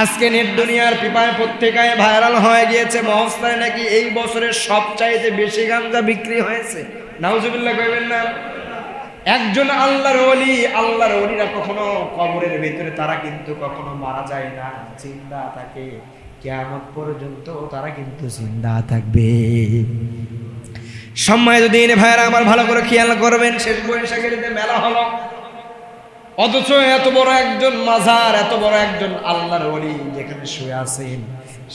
আজকে নেট দুনিয়ার পিপায় পত্রিকায় ভাইরাল হয়ে গিয়েছে মহস্তায় নাকি এই বছরের সবচাইতে বেশি গাঁজা বিক্রি হয়েছে। নাউজুবিল্লাহ কইবেন না। একজন আল্লাহর ওলিরা কখনো কবরের ভিতরে তারা কিন্তু কখনো মারা যায় না, জিন্দা থাকে কিয়ামত পর্যন্ত, তারা কিন্তু জিন্দা থাকবে। সম্মানিত দিন ভাইরা আমার, ভালো করে খেয়াল করবেন। শেষ বৈশাখের যে মেলা হলো, অথচ এত বড় একজন মাজার, এত বড় একজন আল্লাহর ওলি যেখানে শুয়ে আছেন,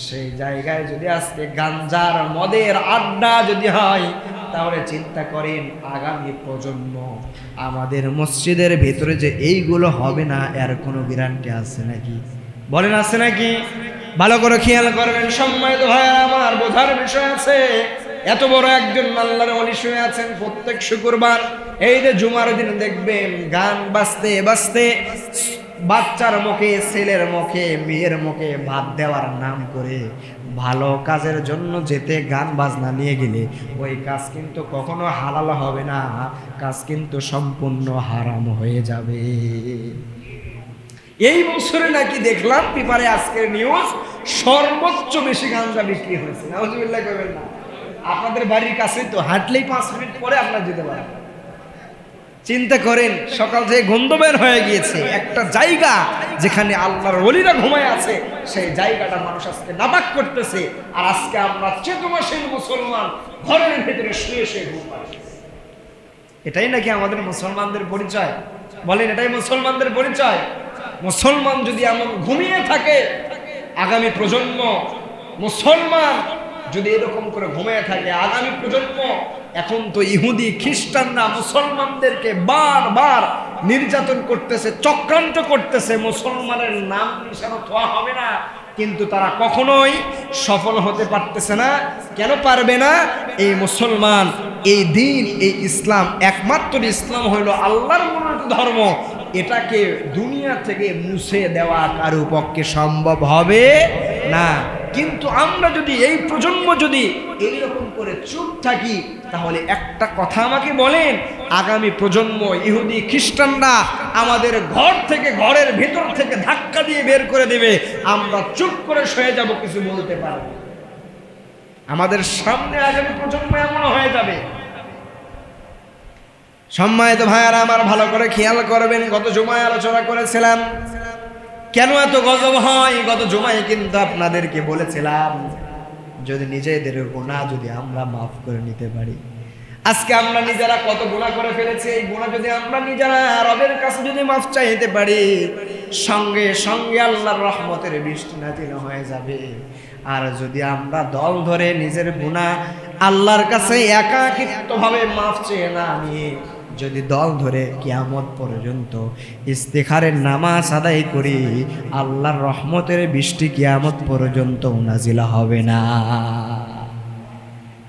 সেই জায়গায় যদি আজকে গাঞ্জার মদের আড্ডা যদি হয়, তাহলে চিন্তা করেন আগামী প্রজন্ম আমাদের মসজিদের ভেতরে যে এইগুলো হবে না, এর কোনো গ্যারান্টি আছে নাকি? বলেন আছে নাকি? ভালো করে খেয়াল করবেন। সম্মানিত ভাইরা আমার, বোঝার বিষয় আছে। এত বড় একজন আল্লাহর ওলি শুয়ে আছেন। প্রত্যেক শুক্রবার এই যে জুমার দিন দেখবেন গান বাজতে বাজতে বাচ্চার মুখে, ছেলের মুখে, মেয়ের মুখে ভাত দেওয়ার নাম করে ভালো কাজের জন্য যেতে গান বাজনা নিয়ে গেলে ওই কাজ কিন্তু কখনো হালাল হবে না, কাজ কিন্তু সম্পূর্ণ হারাম হয়ে যাবে। এই বছরে নাকি দেখলাম পেপারে আজকের নিউজ, সর্বোচ্চ বেশি গাঁজা বিক্রি হয়েছে। নাউজুবিল্লাহ কইবেন না। আপনাদের বাড়ির কাছে তো, হাঁটলেই 5 মিনিট পরে আপনারা যেতে পারেন। চিন্তা করেন, সকাল থেকে গন্ধ বের হয়ে গিয়েছে। একটা জায়গা যেখানে আল্লাহর ওলিরা ঘুমায় আছে, সেই জায়গাটা মানুষ আজকে নাপাক করতেছে। আর আজকে আমরা চেতনাশীল মুসলমান ঘরের ভেতরে শুয়ে শুয়ে ঘুমাই। এটাই নাকি আমাদের মুসলমানদের পরিচয়? বলেন, এটাই মুসলমানদের পরিচয়? মুসলমান যদি এমন ঘুমিয়ে থাকে, আগামী প্রজন্ম মুসলমান যদি এরকম করে ঘুমিয়ে থাকে, আগামী প্রজন্ম, এখন তো ইহুদি খ্রিস্টানরা মুসলমানদেরকে বারবার নির্যাতন করতেছে, চক্রান্ত করতেছে, মুসলমানের নাম নিশানা ধোয়া হবে না, কিন্তু তারা কখনোই সফল হতে পারতেছে না। কেন পারবে না? এই মুসলমান, এই দিন, এই ইসলাম, একমাত্র ইসলাম হইল আল্লাহর মনোনীত ধর্ম। এটাকে দুনিয়া থেকে মুছে দেওয়া কারো পক্ষে সম্ভব হবে না। কিন্তু আমরা যদি, এই প্রজন্ম যদি এইরকম করে চুপ থাকি, তাহলে একটা কথা আমাকে বলেন, আগামী প্রজন্ম ইহুদি খ্রিস্টানরা আমাদের ঘর থেকে, ঘরের ভেতর থেকে ধাক্কা দিয়ে বের করে দেবে, আমরা চুপ করে সয়ে যাব, কিছু বলতে পারব। আমাদের সামনে আগামী প্রজন্ম এমন হয়ে যাবে। সম্মানিত ভাইয়ারা আমার, ভালো করে খেয়াল করবেন। গত জুমায় আলোচনা করেছিলাম কেন এত গজব হয়। গত জুমায় কিন্তু আপনাদেরকে বলেছিলাম, যদি নিজেদের গুনাহ যদি আমরা মাফ করে নিতে পারি। আজকে আমরা নিজেরা কত গুনাহ করে ফেলেছি, এই গুনাহ যদি আমরা নিজেরা রবের কাছে যদি মাফ চাইতে পারি, সঙ্গে সঙ্গে আল্লাহর রহমতের বৃষ্টি নাজিল হয়ে যাবে। আর যদি আমরা দল ধরে নিজের গুনাহ আল্লাহর কাছে একাকিত্বভাবে মাফ চেয়ে না নিয়ে যদি দল ধরে কিয়ামত পর্যন্ত ইস্তেখারের নামাজ আদায় করি, আল্লাহর রহমতের বৃষ্টি কিয়ামত পর্যন্ত নাজিল হবে না।